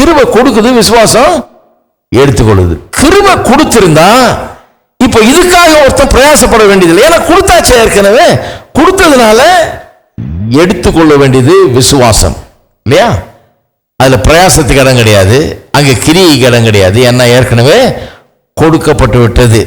கிருபை கொடுக்குது, விசுவாசம் எடுத்துக்கொள்ளுது. கிருபை கொடுத்திருந்தா இப்ப இதுக்காக ஒருத்தன் பிரயாசப்பட வேண்டியதில்லை. ஏன்னா கொடுத்தாச்சு, ஏற்கனவே கொடுத்ததுனால எடுத்துக்கொள்ள வேண்டியது விசுவாசம் இல்லையா? அதுல பிரயாசத்துக்கு இடம் கிடையாது, அங்க கிரியைக்கு இடம் கிடையாது. ஏன்னா ஏற்கனவே கொடுக்கப்பட்டு விட்டது.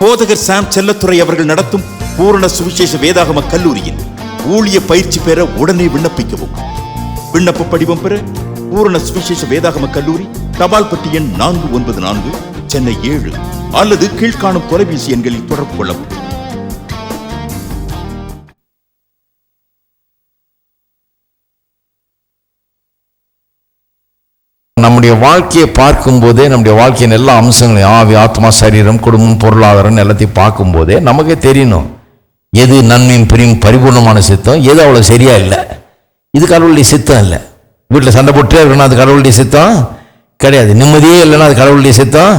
போதகர் சாம் செல்லத்துறை அவர்கள் நடத்தும் பூரண சுவிசேஷ வேதாகம கல்லூரியில் ஊழிய பயிற்சி பெற உடனே விண்ணப்பிக்கவும். விண்ணப்ப படிவம் பெற பூரண சுவிசேஷ வேதாகம கல்லூரி, தபால் பெட்டி எண் 494, சென்னை 7 அல்லது கீழ்காணும் தொலைபேசி எண்களில் தொடர்பு கொள்ளவும். நம்முடைய வாழ்க்கையை பார்க்கும் போதே, நம்முடைய வாழ்க்கையின் எல்லா அம்சங்களையும், ஆவி, ஆத்மா, சரீரம், குடும்பம், பொருளாதாரம் எல்லாத்தையும் பார்க்கும் போதே நமக்கே தெரியணும் எது நன்மையும் பிரியும் பரிபூர்ணமான சித்தம், எது அவ்வளவு சரியா இல்லை. இது கடவுளுடைய சித்தம் இல்லை. வீட்டில் சண்டை போட்டே இருக்கணும், அது கடவுளுடைய சித்தம் கிடையாது. நிம்மதியே இல்லைன்னா அது கடவுளுடைய சித்தம்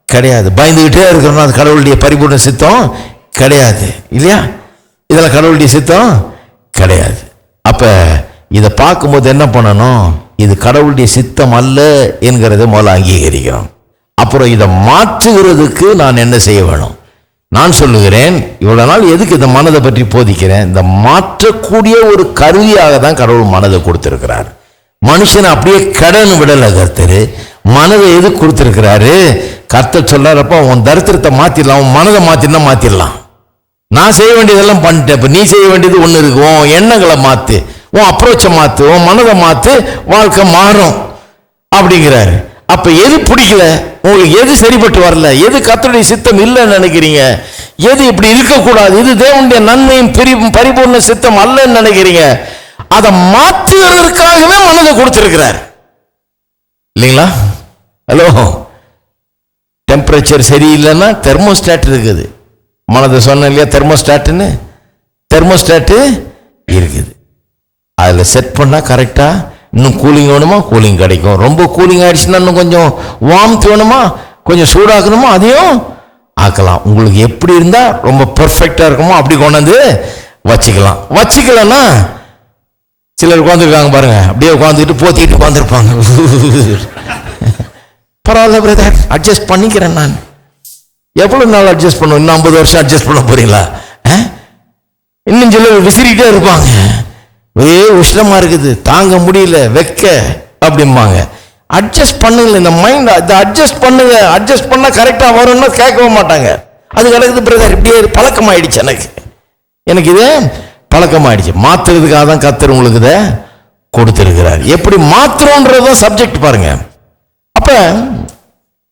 கிடையாது. பயந்துகிட்டே இருக்கணும், அது கடவுளுடைய பரிபூர்ண சித்தம் கிடையாது இல்லையா? இதெல்லாம் கடவுளுடைய சித்தம் கிடையாது. அப்ப இதை பார்க்கும்போது என்ன பண்ணணும்? இது கடவுளுடைய சித்தம் அல்ல என்கிறத முதல்ல அங்கீகரிக்கணும். அப்புறம் இதை மாற்றுகிறதுக்கு நான் என்ன செய்ய வேணும்? நான் சொல்லுகிறேன், இவ்வளவு நாள் எதுக்கு இந்த மனதை பற்றி போதிக்கிறேன்? இந்த மாற்றக்கூடிய ஒரு கருவியாக தான் கடவுள் மனதை கொடுத்திருக்கிறார். மனுஷனை அப்படியே கடன் விடலை கர்த்தர். மனதை எது கொடுத்திருக்கிறாரு? கர்த்தர் சொல்றாரப்ப உன் தரித்திரத்தை மாத்திடலாம், உன் மனதை மாத்தினா மாத்திடலாம். நான் செய்ய வேண்டியதெல்லாம் பண்ணிட்டேன். இப்போ நீ செய்ய வேண்டியது ஒன்று இருக்கு. உன் எண்ணங்களை மாற்று, உன் அப்ரோச்சை மாற்று, உன் மனதை மாற்று, வாழ்க்கை மாறும் அப்படிங்கிறாரு. அப்போ எது பிடிக்கல உங்களுக்கு, எது சரிப்பட்டு வரல, எது கர்த்தருடைய சித்தம் இல்லைன்னு நினைக்கிறீங்க, எது இப்படி இருக்கக்கூடாது, இது தேவனுடைய நன்மையும் பரிபூர்ண சித்தம் அல்லன்னு நினைக்கிறீங்க, அதை மாற்றுவதற்காகவே மனதை கொடுத்திருக்கிறார் இல்லைங்களா? ஹலோ, டெம்பரேச்சர் சரியில்லைன்னா தெர்மோஸ்டாட் இருக்குது. மனதை சொன்ன இல்லையா, தெர்மோஸ்டாட்டுன்னு தெர்மோஸ்டாட்டு இருக்குது. அதில் செட் பண்ணால் கரெக்டாக இன்னும் கூலிங் வேணுமா கூலிங் கிடைக்கும். ரொம்ப கூலிங் ஆயிடுச்சுன்னா இன்னும் கொஞ்சம் வார்ம்த் வேணுமா, கொஞ்சம் சூடாக்கணுமா, அதையும் ஆக்கலாம். உங்களுக்கு எப்படி இருந்தால் ரொம்ப பர்ஃபெக்டாக இருக்குமோ அப்படி கொண்டாந்து வச்சுக்கலாம். வச்சுக்கலன்னா சிலர் உட்காந்துருக்காங்க பாருங்க, அப்படியே உட்காந்துக்கிட்டு போத்திட்டு உட்காந்துருப்பாங்க. பரவாயில்ல பிரதர், அட்ஜஸ்ட் பண்ணிக்கிறேன் நான். எவ்வளோ நாள் அட்ஜஸ்ட் பண்ணுவோம்? இன்னும் 50 வருஷம் அட்ஜஸ்ட் பண்ண போறீங்களா? இன்னும் சிலர் விசிறிக்கிட்டே இருப்பாங்க, ஒரே உஷ்ணமா இருக்குது, தாங்க முடியல, வெக்க அப்படிம்பாங்க. அட்ஜஸ்ட் பண்ணுங்க, இந்த மைண்ட் அதை அட்ஜஸ்ட் பண்ணுங்க. அட்ஜஸ்ட் பண்ணா கரெக்டா வரும்னா கேட்கவே மாட்டாங்க. அது கிடக்குது பிரதர், இப்படியே பழக்கமாயிடுச்சு, எனக்கு இது பழக்கமாயிடுச்சு. மாத்துறதுக்காக தான் கர்த்தர் உங்களுக்கு இதை கொடுத்திருக்கிறார். எப்படி மாத்துறோன்றதுதான் சப்ஜெக்ட் பாருங்க. அப்ப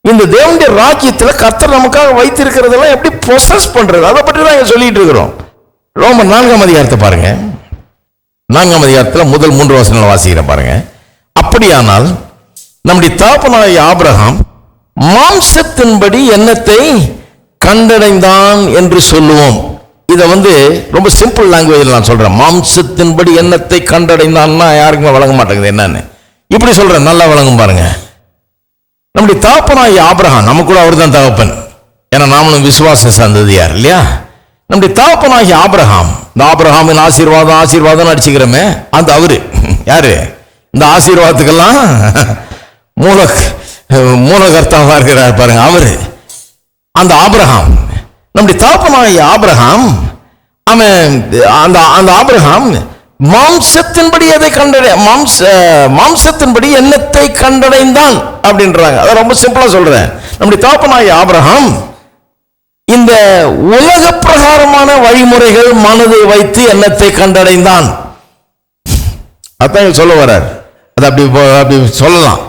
இந்த தேவனுடைய ராஜ்யத்தில் கர்த்தர் நமக்காக வைத்திருக்கிறதெல்லாம் எப்படி ப்ரொசஸ் பண்றது, அதை பற்றி தான் இங்க சொல்லிட்டு இருக்கிறோம். ரோமர் 4ஆம் அதிகாரத்தை பாருங்க. 4ஆம் அதிகாரத்தில் முதல் 3 வசனங்களை வாசிக்கிறேன் பாருங்க. அப்படியானால் நம்முடைய தகப்பனாகிய ஆபிரகாம் மாம்சத்தின்படி எண்ணத்தை கண்டடைந்தான் என்று சொல்லுவோம். இதை ரொம்ப சிம்பிள் லாங்குவேஜில் நான் சொல்றேன். மாம்சத்தின்படி எண்ணத்தை கண்டடைந்தான்னா யாருக்குமே வழங்க மாட்டேங்குது என்னன்னு. இப்படி சொல்றேன், நல்லா வழங்கும் பாருங்க. நம்முடைய தகப்பனாகிய ஆபிரகாம், நம்ம கூட அவர் தான் தகப்பன், ஏன்னா நாமளும் விசுவாச சந்ததியார் இல்லையா? நம்முடைய தகப்பனாகிய ஆபிரகாம், இந்த ஆபிரகாமின் ஆசீர்வாதம் அடிச்சுக்கிறோமே, அந்த அவரு யாரு? இந்த ஆசீர்வாதத்துக்கெல்லாம் மூலகர்த்தாவா இருக்கிறார் பாருங்க, அவரு. அந்த ஆபிரகாம், நம்முடைய தகப்பனாகிய ஆபிரகாம், அவன் அந்த ஆபிரகாம் மாம்சத்தின்படி எதை மாம்சத்தின்படி எண்ணத்தை கண்டடைந்தான் அப்படின்றாங்க. அதை ரொம்ப சிம்பிளா சொல்றேன். நம்முடைய தகப்பனாகிய ஆபிரகாம் இந்த உலக பிரகாரமான வழிமுறைகள் மனதை வைத்து எண்ணத்தை கண்டடைந்தான். அதான் சொல்ல வர்றார். அது அப்படி சொல்லலாம்.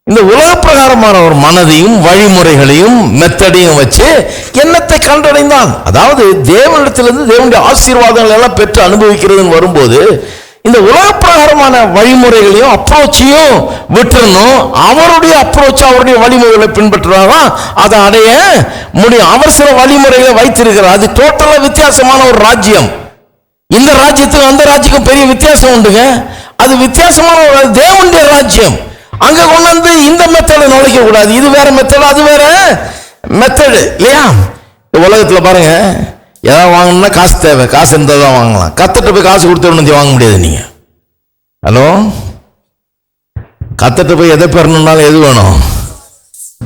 இந்த உலக பிரகாரமான ஒரு மனதையும் வழிமுறைகளையும் மெத்தடையும் வச்சு எண்ணத்தை கண்டடைந்தான். அதாவது தேவனிடத்திலிருந்து தேவனுடைய ஆசீர்வாதங்கள் எல்லாம் பெற்று அனுபவிக்கிறதுன்னு வரும்போது இந்த உலக பிரகாரமான வழிமுறைகளையும் அப்ரோச்சையும் விட்டுறணும். அவருடைய அப்ரோச், அவருடைய வழிமுறைகளை பின்பற்றுறாதான் அதை அடைய முடியும். அவர் சில வழிமுறைகளை வைத்திருக்கிறார். அது டோட்டலா வித்தியாசமான ஒரு ராஜ்யம். இந்த ராஜ்யத்துக்கு அந்த ராஜ்யத்துக்கும் பெரிய வித்தியாசம் உண்டுங்க. அது வித்தியாசமான ஒரு தேவனுடைய ராஜ்யம். அங்க கொண்டு வந்து இந்த மெத்தடை நுழைக்க கூடாது. இது வேற மெத்தடு, அது வேற மெத்தடு இல்லையா? உலகத்துல பாருங்க, ஏதாவது வாங்கணும்னா காசு தேவை, காசு இருந்தால் தான் வாங்கலாம். கத்துட்டு போய் காசு கொடுத்து வாங்க முடியாது நீங்க. ஹலோ, கத்துட்டு போய் எதை பெறணும்னாலும் எது வேணும்?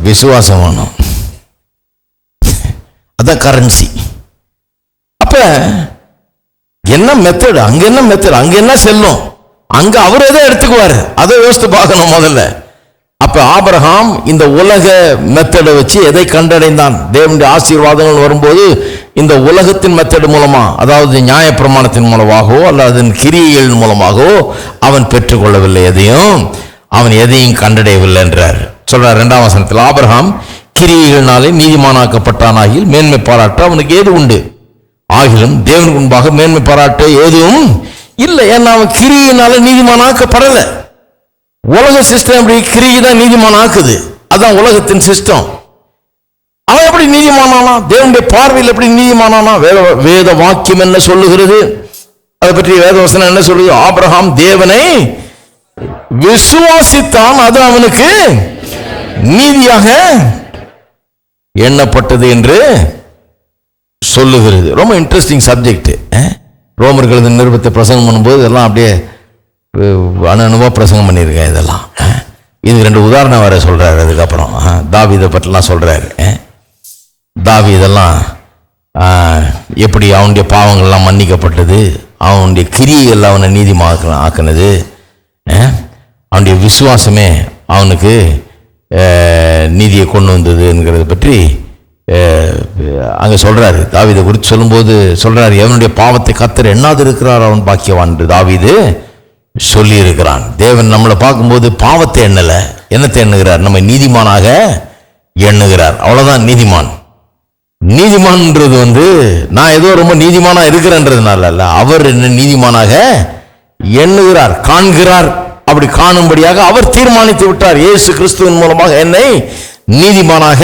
விசுவாசம் வேணும். அதான் கரன்சி. அப்ப என்ன மெத்தடு, அங்க என்ன மெத்தடு, அங்க என்ன செல்லும், அங்க அவர் எதை எடுத்துக்குவாரு, அதை யோசித்து பார்க்கணும் முதல்ல. அப்ப ஆபிரகாம் இந்த உலக மெத்தடை வச்சு எதை கண்டடைந்தான்? தேவனுடைய ஆசீர்வாதங்கள் வரும்போது இந்த உலகத்தின் மெத்தடு மூலமா, அதாவது நியாயப்பிரமாணத்தின் மூலமாகவோ அல்லது கிரியைகள் மூலமாகவோ அவன் பெற்றுக்கொள்ளவில்லை. அவன் எதையும் கண்டடையவில்லை என்றார். சொல்றார் 2ஆம் வசனத்தில், ஆபிரகாம் கிரியைகள்னாலே நீதிமானாக்கப்பட்டானாகில் மேன்மை பாராட்ட அவனுக்கு ஏது உண்டு? ஆகிலும் தேவனுக்கு முன்பாக மேன்மை பாராட்ட எதுவும் இல்லை. ஏன்னா அவன் கிரியினால நீதிமானாக்கப்படல. உலக சிஸ்டம் அப்படி கிரியை தான் நீதிமான் ஆக்குது. அதான் உலகத்தின் சிஸ்டம். அவன் எப்படி நீதிமானானா? தேவனுடைய பார்வையில் எப்படி நீதிமானானா? வேத வாக்கியம் என்ன சொல்லுகிறது? அதை பற்றி வேதவசனம் என்ன சொல்லுது? ஆபிரகாம் தேவனை விசுவாசித்தான், அது அவனுக்கு நீதியாக எண்ணப்பட்டது என்று சொல்லுகிறது. ரொம்ப இன்ட்ரெஸ்டிங் சப்ஜெக்ட். ரோமர்கள் நிருபத்தை பிரசங்கம் பண்ணும்போது இதெல்லாம் அப்படியே அணுவா பிரசங்கம் பண்ணியிருக்கேன். இதெல்லாம் இது 2 உதாரணம் வேற சொல்றாரு. அதுக்கப்புறம் தாவீதை பற்றிலாம் சொல்றாரு. தாவீதெல்லாம் எப்படி அவனுடைய பாவங்கள்லாம் மன்னிக்கப்பட்டது, அவனுடைய கிரியைகள் அவனை நீதிமாக ஆக்குனது, அவனுடைய விசுவாசமே அவனுக்கு நீதியை கொண்டு வந்ததுங்கிறத பற்றி அங்க சொல்றாரு, தாவீதை குறித்து சொல்லும்போது சொல்றாரு, எவனுடைய பாவத்தை கர்த்தர் எண்ணாது இருக்கிறார் அவன் பாக்கியவான் என்று தாவீது சொல்லி இருக்கிறான். தேவன் நம்மளை பார்க்கும்போது பாவத்தை எண்ணல, என்னத்தை எண்ணுகிறார்? நம்ம நீதிமானாக எண்ணுகிறார். அவ்வளவுதான் நீதிமான். நீதிமான்ன்றது நான் ஏதோ ரொம்ப நீதிமானா இருக்கிறேன்றதுனால அல்ல, அவர் என்ன நீதிமானாக எண்ணுகிறார், காண்கிறார். அப்படி காணும்படியாக அவர் தீர்மானித்து விட்டார். இயேசு கிறிஸ்துவின் மூலமாக என்னை நீதிமானாக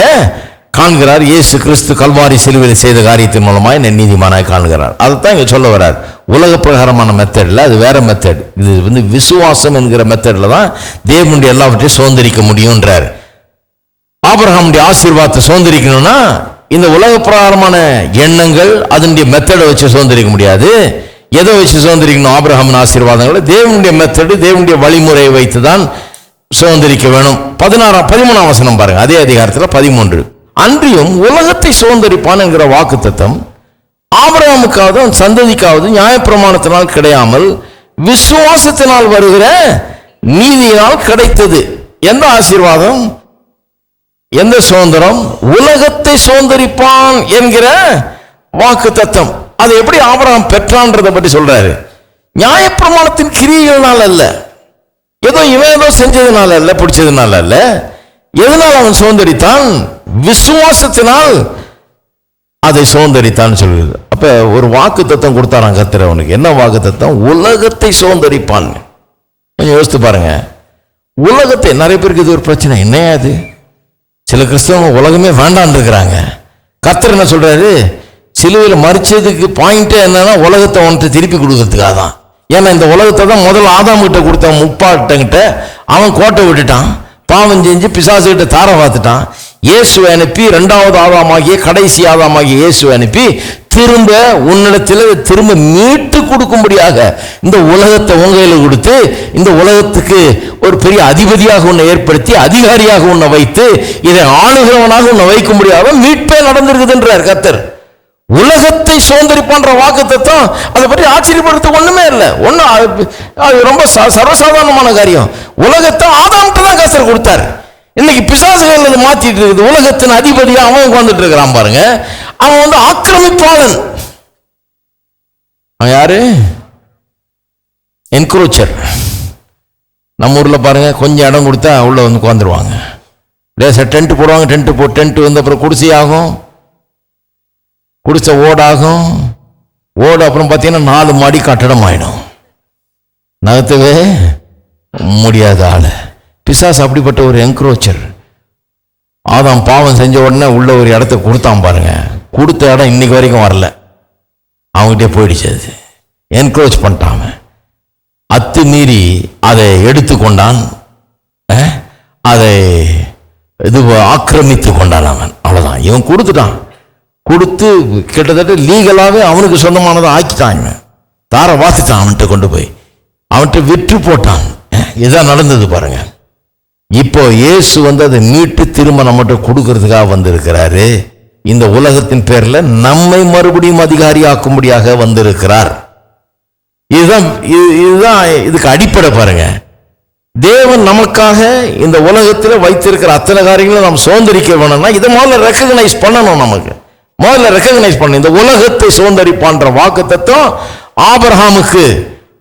காண்கிறார். இயேசு கிறிஸ்து கல்வாரி சிலுவையில் செய்த காரியத்தின் மூலமாக என்னை நீதிமானாக காண்கிறார். அதைத்தான் இங்க சொல்ல வர்றார். உலக பிரகாரமான மெத்தட்ல அது வேற மெத்தட். இது விசுவாசம் என்கிற மெத்தட்ல தான் தேவனுடைய எல்லாவற்றையும் சுதந்திரிக்க முடியும்ன்றார். ஆபிரகாமுடைய ஆசீர்வாதத்தை சுதந்திரிக்கணும்னா இந்த உலக பிரகாரமான எண்ணங்கள் அதனுடைய மெத்தடை வச்சு சுதந்திரிக்க முடியாது. எதை வச்சு சுதந்திரிக்கணும்? ஆபிரகாமின் ஆசீர்வாதங்களை தேவனுடைய மெத்தடு, தேவனுடைய வழிமுறையை வைத்து தான் சுதந்திரிக்க வேணும். 13ஆம் வசனம் பாருங்க, அதே அதிகாரத்தில் 13. அன்றியும் உலகத்தை சுதந்திரிப்பான் என்கிற வாக்குத்தத்தம் ஆபிரகாமுக்காவது சந்ததிக்காவது நியாயப்பிரமாணத்தினால் கிடையாமல் விசுவாசத்தினால் வருகிற நீதியினால் கிடைத்தது. எந்த ஆசீர்வாதம், எந்த சுதந்திரம்? உலகத்தை சுதந்திரிப்பான் என்கிற வாக்குத்தத்தம். அது எப்படி ஆபிரகாம் பெற்றான்றதை பற்றி சொல்றாரு. நியாயப்பிரமாணத்தின் கிரியைகளால் அல்ல, இவன் ஏதோ செஞ்சதுனால அல்ல, பிடிச்சதுனால அல்ல. எதனால் அவன் சுதந்திரித்தான்? விசுவாசத்தினால் அதை சுதந்திரித்தான் சொல்லுது. அப்ப ஒரு வாக்கு தத்தம் கொடுத்தாராம் கர்த்தர் அவனுக்கு. என்ன வாக்கு தத்தம்? உலகத்தை சுதந்திரிப்பான். கொஞ்சம் யோசித்து பாருங்க. உலகத்தை, நிறைய பேருக்கு இது ஒரு பிரச்சனை. என்னையா அது? சில கிறிஸ்தவங்க உலகமே வேண்டான் இருக்கிறாங்க. கர்த்தர் என்ன சொல்றாரு? சிலுவையில் மறிச்சதுக்கு பாயிண்டே என்னன்னா உலகத்தை அவன்கிட்ட திருப்பி கொடுக்கறதுக்காக தான். ஏன்னா இந்த உலகத்தை தான் முதல்ல ஆதாம் கிட்ட கொடுத்தான், முப்பாட்டங்கிட்ட. அவன் கோட்டை விட்டுட்டான், பாவம் செஞ்சு பிசாசுகிட்ட தார பார்த்துட்டான். இயேசுவை அனுப்பி, இரண்டாவது ஆதாமாகிய கடைசி ஆதாமாகிய இயேசுவை அனுப்பி திரும்ப உன்னிடத்தில் திரும்ப மீட்டு கொடுக்கும்படியாக இந்த உலகத்தை உங்கையில் கொடுத்து இந்த உலகத்துக்கு ஒரு பெரிய அதிபதியாக உன்னை ஏற்படுத்தி அதிகாரியாக உன்னை வைத்து இதை ஆளுகிறவனாக உன்னை வைக்கும்படியாக மீட்பே நடந்திருக்குதுன்றார் கர்த்தர். உலகத்தை சுதந்திரிப்பான்ற வாக்குத்தத்தம் அதை பற்றி ஆச்சரியப்படுத்த ஒண்ணுமே இல்லை. அது ரொம்ப சர்வசாதாரணமான காரியம். உலகத்தை ஆதாம்கிட்ட தான் கர்த்தர் கொடுத்தார். இன்னைக்கு பிசாசுகள் மாத்திட்டு இருக்குது. உலகத்தின் அதிபதியா அவன் உட்கார்ந்துட்டு இருக்கிறான் பாருங்க. அவன் ஆக்கிரமிப்பாளன். யாரு? என்க்ரோச்சர். நம்ம ஊர்ல பாருங்க, கொஞ்சம் இடம் கொடுத்தா உள்ள உட்காந்துருவாங்க. டென்ட் போடுவாங்க. டென்ட் அப்புறம் குடிசை ஆகும், குடிசை ஓடாகும். ஓடு அப்புறம் பார்த்தீங்கன்னா 4 மாடி கட்டடம் ஆயிடும். நகர்த்தவே முடியாத ஆளு பிசாசு. அப்படிப்பட்ட ஒரு என்க்ரோச்சர். ஆதாம் பாவம் செஞ்ச உடனே உள்ள ஒரு இடத்த கொடுத்தான் பாருங்க. கொடுத்த இடம் இன்னைக்கு வரைக்கும் வரல, அவங்ககிட்டே போயிடுச்சு. அது என்க்ரோச் பண்ணிட்டான். அத்துமீறி அதை எடுத்துக்கொண்டான், அதை ஆக்கிரமித்து கொண்டான் அவன். அவ்வளவுதான். இவன் கொடுத்துட்டான். கொடுத்து கிட்டத்தட்ட லீகலாவே அவனுக்கு சொந்தமானதை ஆக்கிட்டான். இவன் தார வாசிட்டான். அவன்கிட்ட கொண்டு போய் அவன்கிட்ட விற்று போட்டான். இதுதான் நடந்தது பாருங்க. இப்போ இயேசு அதை மீட்டு திரும்ப நம்மகிட்ட கொடுக்கறதுக்காக வந்திருக்கிறாரு. இந்த உலகத்தின் பேர்ல நம்மை மறுபடியும் அதிகாரியாக்கும்படியாக வந்திருக்கிறார். இதுதான் இதுக்கு அடிப்படை பாருங்க. தேவன் நமக்காக இந்த உலகத்தில் வைத்திருக்கிற அத்தனை காரியங்களும் நாம் சுதந்திரிக்க வேணும்னா இதை முதல்ல ரெக்கக்னைஸ் பண்ணணும். நமக்கு முதல்ல ரெக்கக்னைஸ் பண்ணணும். இந்த உலகத்தை சுதந்திரிப்பான்ற வாக்குத்தத்தம் ஆபிரகாமுக்கு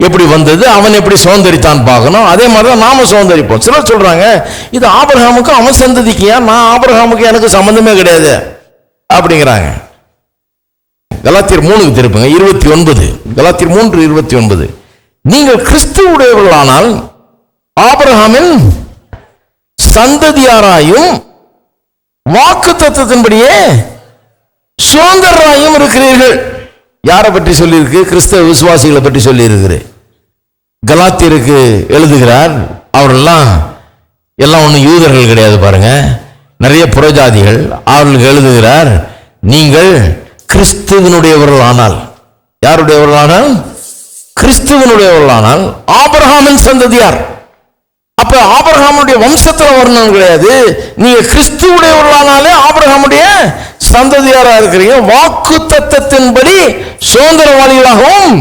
எப்படி வந்தது, அவன் எப்படி சுதந்திரித்தான் பார்க்கணும். அதே மாதிரிதான் நாம சுதந்திரிப்போம். சிலர் சொல்றாங்க இது ஆபிரகாமுக்கு அவன் சந்ததிக்கியா, நான் ஆபிரகாமுக்கு எனக்கு சம்பந்தமே கிடையாது அப்படிங்கிறாங்க. கலாத்தியர் 3 திருப்புங்க, 29. கலாத்தியர் 3:29. நீங்கள் கிறிஸ்துவுடையவர்களானால் ஆபிரகாமின் சந்ததியாராயும் வாக்குத்தத்தத்தின்படியே சுதந்திரராயும் இருக்கிறீர்கள். யாரை பற்றி சொல்லியிருக்கு? கிறிஸ்தவ விசுவாசிகளை பற்றி சொல்லியிருக்கிறது. கலாத்தியருக்கு எழுதுகிறார். அவரெல்லாம் எல்லாம் ஒன்றும் யூதர்கள் கிடையாது பாருங்க, நிறைய புறஜாதிகள். அவர்களுக்கு எழுதுகிறார், நீங்கள் கிறிஸ்துவனுடையவர்களானால். யாருடையவர்களானால்? கிறிஸ்துவனுடையவர்களானால் ஆபிரகாமின் சந்ததியார். அப்ப ஆபிரகாமுடைய வம்சத்துல வரணும் கிடையாது. நீங்க கிறிஸ்துவுடையவர்களானாலே ஆபிரகாமுடைய சந்ததியாரா இருக்கிறீங்க. வாக்கு தத்தத்தின்படி சுதந்திரவாளிகளாகவும்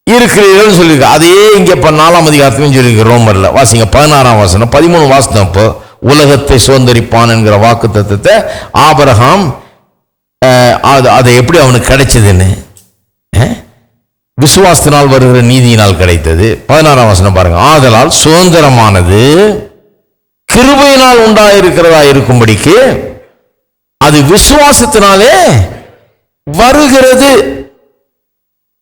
இருக்கிறீர்கள் சொல்லியிருக்கு. அதே இங்க 4ஆம் அதிகாரத்திலும் சொல்லியிருக்கு. ரோமர்ல வாசிங்க 16ஆம் வசனம் 13 வாசனம். இப்போ உலகத்தை சுதந்திரிப்பான் என்கிற வாக்கு தத்தத்தை ஆபிரகாம் அதை எப்படி அவனுக்கு கிடைச்சதுன்னு, விசுவாசத்தினால் வருகிற நீதியினால் கிடைத்தது. 16ஆம் வசனம் பாருங்க. ஆதலால் சுதந்திரமானது கிருபையினால் உண்டாயிருக்கிறதா இருக்கும்படிக்கு அது விசுவாசத்தினாலே வருகிறது.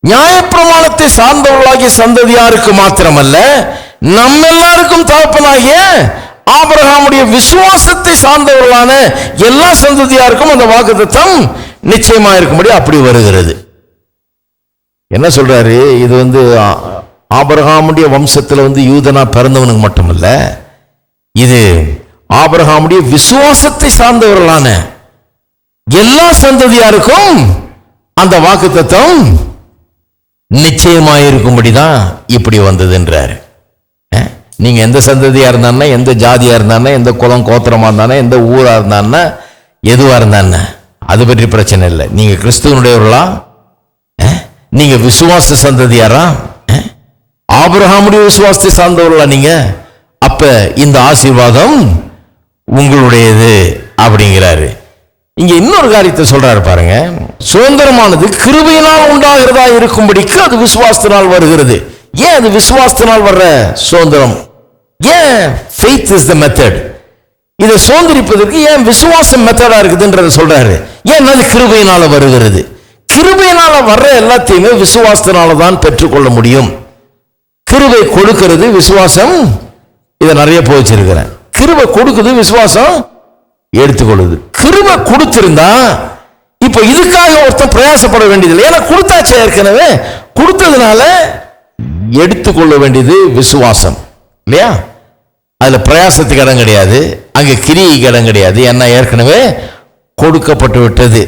நியாயப்பிரமாணத்தை சார்ந்தவர்களாகிய சந்ததியாருக்கு மாத்திரமல்ல, நம்ம எல்லாருக்கும் தகப்பனாகிய ஆபிரகாமுடைய விசுவாசத்தை சார்ந்தவர்களான எல்லா சந்ததியாருக்கும் அந்த வாக்குத்தத்தம் நிச்சயமா இருக்கும்படி அப்படி வருகிறது. என்ன சொல்றாரு? இது ஆபிரகாமுடைய வம்சத்துல யூதனா பிறந்தவனுக்கு மட்டுமல்ல, இது ஆபிரகாமுடைய விசுவாசத்தை சார்ந்தவர்களான எல்லா சந்ததியாருக்கும் அந்த வாக்குத்தத்தம் நிச்சயமாயிருக்கும்படிதான் இப்படி வந்ததுன்றாரு. நீங்க எந்த சந்ததியா இருந்தானே, எந்த ஜாதியா இருந்தானே, எந்த குலம் கோத்திரமா இருந்தானே, எந்த ஊரா இருந்தானே, எதுவா இருந்தானே, அது பற்றி பிரச்சனை இல்லை. நீங்க கிறிஸ்துவனுடையவர்களா, நீங்க விசுவாச சந்ததியாரா, ஆபிரகாமுடைய விசுவாசத்தை சார்ந்தவர்களா நீங்க, அப்ப இந்த ஆசீர்வாதம் உங்களுடையது அப்படிங்கிறாரு. இங்க இன்னொரு காரியத்தை சொல்றாரு பாருங்க. சுதந்திரமானது கிருபையினால் உண்டாகிறதா இருக்கும்படிக்கு அது விசுவாசத்தினால் வருகிறது. ஏன் அது விசுவாசத்தினால் வர்ற சுதந்திரம்? ஏன் faith is the method? இதை சுதந்திரிப்பதற்கு ஏன் விசுவாசம் மெத்தடா இருக்குதுன்றத சொல்றாரு. ஏன் அது கிருபையினால வருகிறது. கிருபையினால வர்ற எல்லாத்தையுமே விசுவாசத்தினால தான் பெற்றுக்கொள்ள முடியும். கிருபை கொடுக்கிறது, விசுவாசம். இதை நிறைய போச்சிருக்கிறேன். கிருபை கொடுக்குது, விசுவாசம் எடுத்துக்கொள்ளுது. கிருபை கொடுத்திருந்தா இப்ப இதுக்காக ஒருத்தன் பிரயாசப்பட வேண்டியதில்லை. ஏன்னா கொடுத்தாச்சு, ஏற்கனவே கொடுத்ததுனால எடுத்துக்கொள்ள வேண்டியது விசுவாசம் இல்லையா? அதுல பிரயாசத்துக்கு இடம் கிடையாது, அங்க கிரியைக்கு இடம் கிடையாது. ஏன்னா ஏற்கனவே கொடுக்கப்பட்டு விட்டது.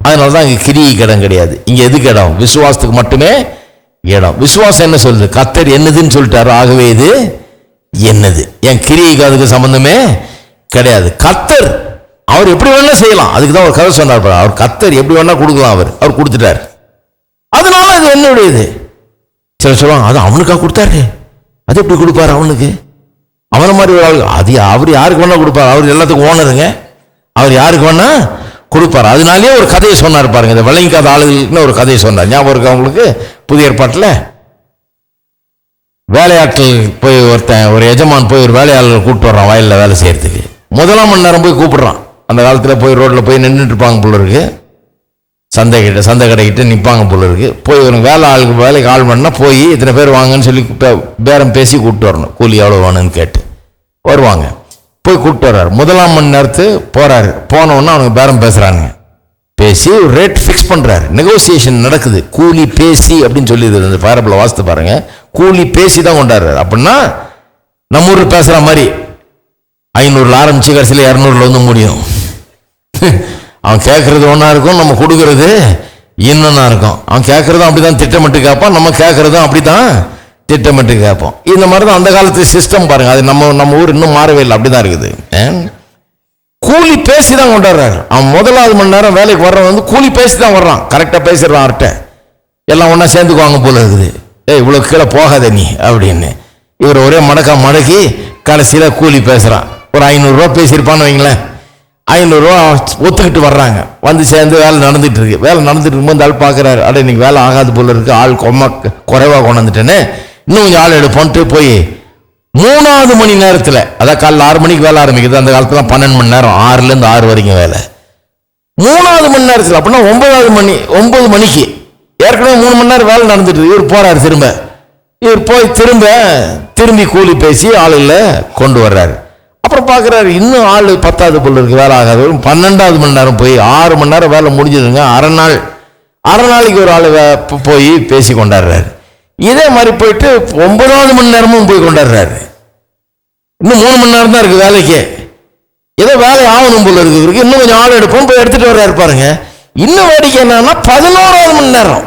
அதனாலதான் அங்க கிரியைக்கு இடம் கிடையாது. இங்க எதுக்கு இடம்? விசுவாசத்துக்கு மட்டுமே இடம். விசுவாசம் என்ன சொல்லுது? கர்த்தர் என்னதுன்னு சொல்லிட்டாரு, ஆகவே இது என்னது. என் கிரியைக்கு அதுக்கு சம்பந்தமே கிடையாது. கர்த்தர் அவர் எப்படி வேணா செய்யலாம். அதுக்கு தான் ஒரு கதை சொன்னார். அவர் கர்த்தர் எப்படி வேணா கொடுக்கலாம். அவர் கொடுத்துட்டார். அதனால அது என்னுடையது. சில சொல்லுவாங்க, அது அவனுக்கா கொடுத்தாரு, அது எப்படி கொடுப்பாரு அவனுக்கு? அவனை மாதிரி ஒரு ஆள், அது அவர் யாருக்கு வேணா கொடுப்பாரு. அவர் எல்லாத்துக்கும் ஓனருங்க, அவர் யாருக்கு வேணா கொடுப்பார். அதனாலேயே ஒரு கதையை சொன்னார் பாருங்க. இந்த விளங்காத ஆளுகளுக்குன்னு ஒரு கதையை சொன்னார். ஞாபகம் இருக்கு அவங்களுக்கு? புதிய ஏற்பாட்டில் வேலையாட்கள் போய் ஒரு எஜமான் போய் ஒரு வேலையாளர்கள் கூப்பிட்டு வர்றான் வயலில் வேலை செய்யறதுக்கு. முதலாம் மணி நேரம் போய் கூப்பிடுறான். அந்த காலத்தில் போய் ரோட்டில் போய் நின்றுட்டு இருப்பாங்க போல இருக்கு, சந்தை கடைக்கிட்ட நிற்பாங்க போல இருக்கு. போய் ஒரு வேலைக்கு ஆள் பண்ணால் போய் இத்தனை பேர் வாங்கன்னு சொல்லி பேரம் பேசி கூப்பிட்டு வரணும். கூலி எவ்வளோ வேணும்னு கேட்டு வருவாங்க. போய் கூப்பிட்டு வர்றாரு. முதலாம் மணி நேரத்து போறாரு. போனோன்னா அவனுக்கு பேரம் பேசுறாங்க. பேசி ஒரு ரேட் ஃபிக்ஸ் பண்றாரு. நெகோசியேஷன் நடக்குது. கூலி பேசி அப்படின்னு சொல்லி அந்த பேரபிள் வாசித்து பாருங்க. கூலி பேசி தான் கொண்டாடுறாரு. அப்படின்னா நம்ம ஊரில் பேசுற மாதிரி 500 ஆரம்பிச்சு கடைசியில் 200 முடியும். அவன் கேட்கறது ஒன்றா இருக்கும், நம்ம கொடுக்கறது இன்னொன்னா இருக்கும். அவன் கேட்கறதும் அப்படிதான் திட்டமிட்டு கேட்பான், நம்ம கேட்கறதும் அப்படிதான் திட்டமிட்டு கேட்போம். இந்த மாதிரி தான் அந்த காலத்து சிஸ்டம் பாருங்க. அது நம்ம ஊர் இன்னும் மாறவே இல்லை, அப்படிதான் இருக்குது. கூலி பேசி தான் கொண்டாடுறாரு. அவன் முதலாவது மணி நேரம் வேலைக்கு வர்றவன் கூலி பேசி தான் வர்றான். கரெக்டாக பேசிடுறான். அவர்கிட்ட எல்லாம் ஒன்றா சேர்ந்துக்குவாங்க போல இருக்குது. இவ்வளோ கீழே போகாத நீ அப்படின்னு. இவர் ஒரே மடக்கி கடைசியில் கூலி பேசுகிறான். ஒரு 500 ரூபா பேசியிருப்பான்னு வைங்களேன். 500 ரூபா ஒத்துக்கிட்டு வர்றாங்க. வந்து சேர்ந்து வேலை நடந்துட்டு இருக்கு. வேலை நடந்துட்டு இருக்கும்போது அந்த ஆள் பார்க்குறாரு, அட இன்னைக்கு வேலை ஆகாது போல இருக்கு, ஆள் குறைவாக கொண்டு வந்துட்டேன்னு இன்னும் கொஞ்சம் ஆள் எடுப்போன்ட்டு போய் 3வது மணி நேரத்தில், அதான் காலைல 6 மணிக்கு வேலை ஆரம்பிக்குது. அந்த காலத்துல 12 மணி நேரம், 6லேருந்து 6 வரைக்கும் வேலை. 3வது மணி நேரத்தில் அப்படின்னா 9 மணிக்கு ஏற்கனவே 3 மணி நேரம் வேலை நடந்துட்டு இவர் போறாரு. இவர் போய் திரும்பி கூலி பேசி ஆளுகளை கொண்டு வர்றாரு. அப்புறம் பார்க்குறாரு, இன்னும் ஆள் 10வது போல இருக்கு, வேலை ஆகாது. 12வது மணி நேரம் போய் 6 மணி நேரம் வேலை முடிஞ்சதுங்க. அரை நாளைக்கு ஒரு ஆள் போய் பேசி கொண்டாடுறாரு. இதே மாதிரி போயிட்டு 9வது மணி நேரமும் போய் கொண்டாடுறாரு. இன்னும் 3 மணி நேரம் தான் இருக்கு வேலைக்கு. ஏதோ வேலை ஆகணும் போல இருக்கு. இன்னும் கொஞ்சம் ஆள் எடுப்போம், போய் எடுத்துட்டு வர்றாரு பாருங்க. இன்னும் வேடிக்கை என்னன்னா 11வது மணி நேரம்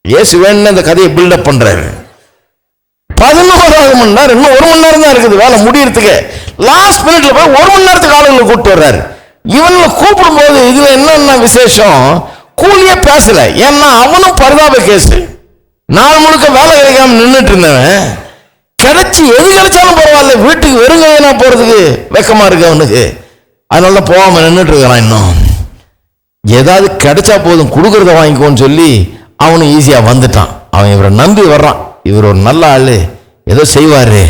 இயேசு வேணும்னு அந்த கதையை பில்டப் பண்றாரு. 11வது மணி நேரம், இன்னும் 1 மணி நேரம் தான் இருக்குது வேலை முடியறதுக்கு. லாஸ்ட் மினிட்ல போய் 1 மணி நேரத்துக்கு ஆளுங்களை கூப்பிட்டு வர்றாரு. இவனை கூப்பிடும் போது இதுல என்னென்ன விசேஷம், கூலியே பேசல. ஏன்னா அவனும் பரிதாப கேஸ். நாள் முழுக்க வேலை கிடைக்காம நின்றுட்டு இருந்தவன் கிடைச்சி எது கிடைச்சாலும் பரவாயில்ல, வீட்டுக்கு வெறுங்கையா போறதுக்கு வெக்கமா இருக்கு அவனுக்கு. அதனால போகாம நின்றுட்டு இருக்கிறான். இன்னும் ஏதாவது கிடைச்சா போதும், கொடுக்கறத வாங்கிக்கோன்னு சொல்லி அவனும் ஈஸியாக வந்துட்டான். அவன் இவரை நம்பி வர்றான், இவர் ஒரு நல்ல ஆள், ஏதோ செய்வார்,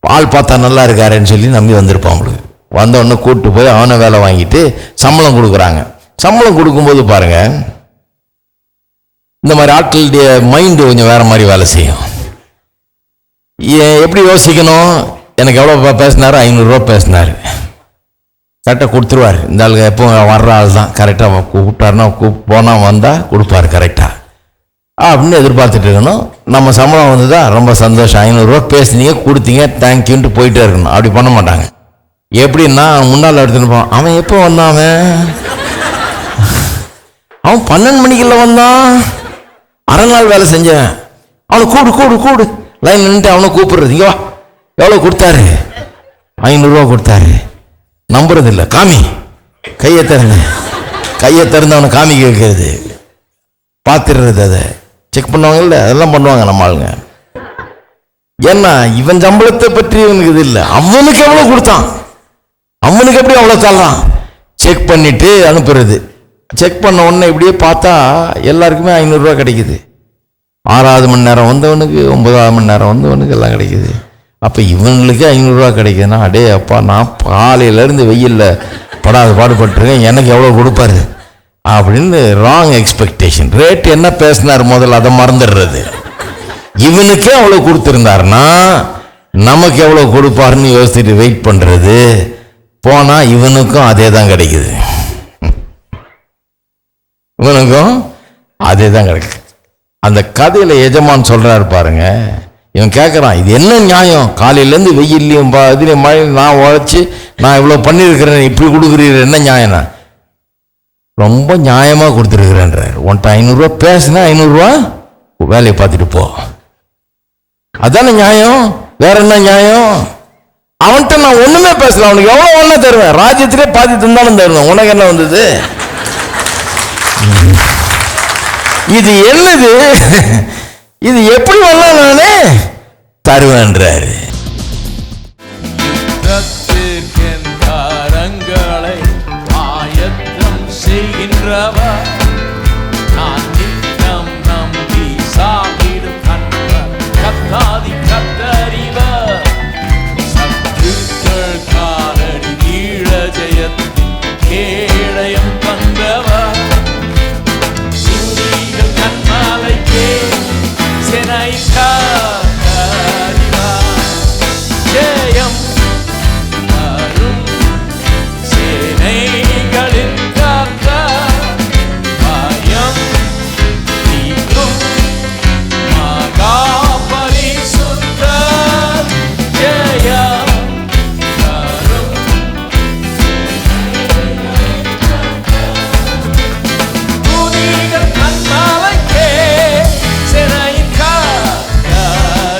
ஆள் பார்த்தா நல்லா இருக்காருன்னு சொல்லி நம்பி வந்திருப்பான். அவங்களுக்கு வந்தவொடனே கூப்பிட்டு போய் அவனை வேலை வாங்கிட்டு சம்பளம் கொடுக்குறாங்க. சம்பளம் கொடுக்கும்போது பாருங்க, இந்த மாதிரி ஆட்களுடைய மைண்டு கொஞ்சம் வேற மாதிரி வேலை செய்யும். எப்படி யோசிக்கணும், எனக்கு எவ்வளோ பேசினாரு, 500 ரூபா பேசினார், கரெக்டாக கொடுத்துருவார். இந்த ஆளுங்க எப்போ வர்ற ஆள் தான், கரெக்டாக கூப்பிட்டாருன்னா போனால் வந்தால் கொடுப்பாரு கரெக்டாக அப்படின்னு எதிர்பார்த்துட்டு இருக்கணும். நம்ம சம்பளம் வந்ததா, ரொம்ப சந்தோஷம், 500 ரூபா பேசுனீங்க, கொடுத்தீங்க, தேங்க்யூன்ட்டு போயிட்டே இருக்கணும். அப்படி பண்ண மாட்டாங்க. எப்படின்னா முன்னால் எடுத்துன்னு போவான். அவன் எப்போ வந்தான், அவன் 12 மணிக்குள்ள வந்தான், அரை நாள் வேலை செஞ்சேன், அவனை கூடு கூடு கூடு லைன் நின்றுட்டு அவனை கூப்பிடுறது, இங்கே வா, எவ்வளோ கொடுத்தாரு, 500 ரூபா கொடுத்தாரு. நம்புறது இல்லை, காமி, கையை திறந்து அவனை காமி கேட்கறது, பார்த்துடுறது, அதை செக் பண்ணுவாங்க இல்லை, அதெல்லாம் பண்ணுவாங்க நம்ம ஆளுங்க. ஏன்னா இவன் சம்பளத்தை பற்றி இவனுக்கு இது இல்லை, அவனுக்கு எவ்வளோ கொடுத்தான், அவனுக்கு எப்படி அவ்வளோ தள்ளான், செக் பண்ணிட்டு அனுப்புறது. செக் பண்ண உடனே இப்படியே பார்த்தா எல்லாருக்குமே 500 ரூபா கிடைக்குது. 6வது மணி நேரம் வந்தவனுக்கு, 9வது மணி நேரம் வந்தவனுக்கு எல்லாம் கிடைக்குது. அப்போ இவங்களுக்கு 500 ரூபா கிடைக்குதுன்னா, அடே அப்பா, நான் காலையிலேருந்து வெயிலில் படாத பாடுபட்டுருக்கேன், எனக்கு எவ்வளோ கொடுப்பாரு அப்படின்னு ராங் எக்ஸ்பெக்டேஷன். ரேட் என்ன பேசினார் முதல்ல அதை மறந்துடுறது. இவனுக்கே அவ்வளோ கொடுத்துருந்தாருன்னா நமக்கு எவ்வளோ கொடுப்பாருன்னு யோசிச்சுட்டு வெயிட் பண்ணுறது. போனால் இவனுக்கும் அதே தான் கிடைக்குது, இவனுக்கும் அதே தான் கிடைக்குது. அந்த கதையில் எஜமான் சொல்கிறாரு பாருங்க, இவன் கேட்குறான், இது என்ன நியாயம், காலையிலேருந்து வெயில்லையும் இதுலேயும் மழையும் நான் உழைச்சி நான் இவ்வளோ பண்ணியிருக்கிறேன், இப்படி கொடுக்குறீர், என்ன நியாயம்னா, ரொம்ப நியாயமாக கொடுத்துருக்குறேன்றார். உன்ட்ட 500 ரூபா பேசுனா 500 ரூபா வேலையை பார்த்துட்டு போ, அதானே நியாயம், வேற என்ன நியாயம்? அவன்கிட்ட நான் ஒன்றுமே பேசல, அவனுக்கு எவ்வளோ ஒன்றா தருவேன், ராஜ்யத்திலே பாதி தந்தாலும் தருவேன், உனக்கு என்ன வந்தது? இது என்னது, இது எப்படி வந்தா நானே தருவேன்றாரு. கரங்களை ஆயத்தம் செய்கின்றவர், நான் நித்தம் நம்பி சாகிடும் கண்வர், கத்தாதி கத்தறிவர், சத்துருக்கள் காலடி வீழ ஜெயத்தின் கேடயம் தந்தவர், சிந்திகள் கண்மாலைக்கே செனை காத்தறிவர், ஜெயம் தரும் சேனைகளின் கர்த்தர், பயம் நீக்கும் மகா பரிசுத்தர், ஜெயம் தரும் துதிகள் கண்மாலைக்கே செனையின் காத்தறிவர்,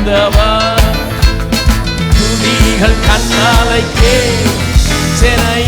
வந்தவர் துதிகள் கண்ணாலைக்கே சென்னை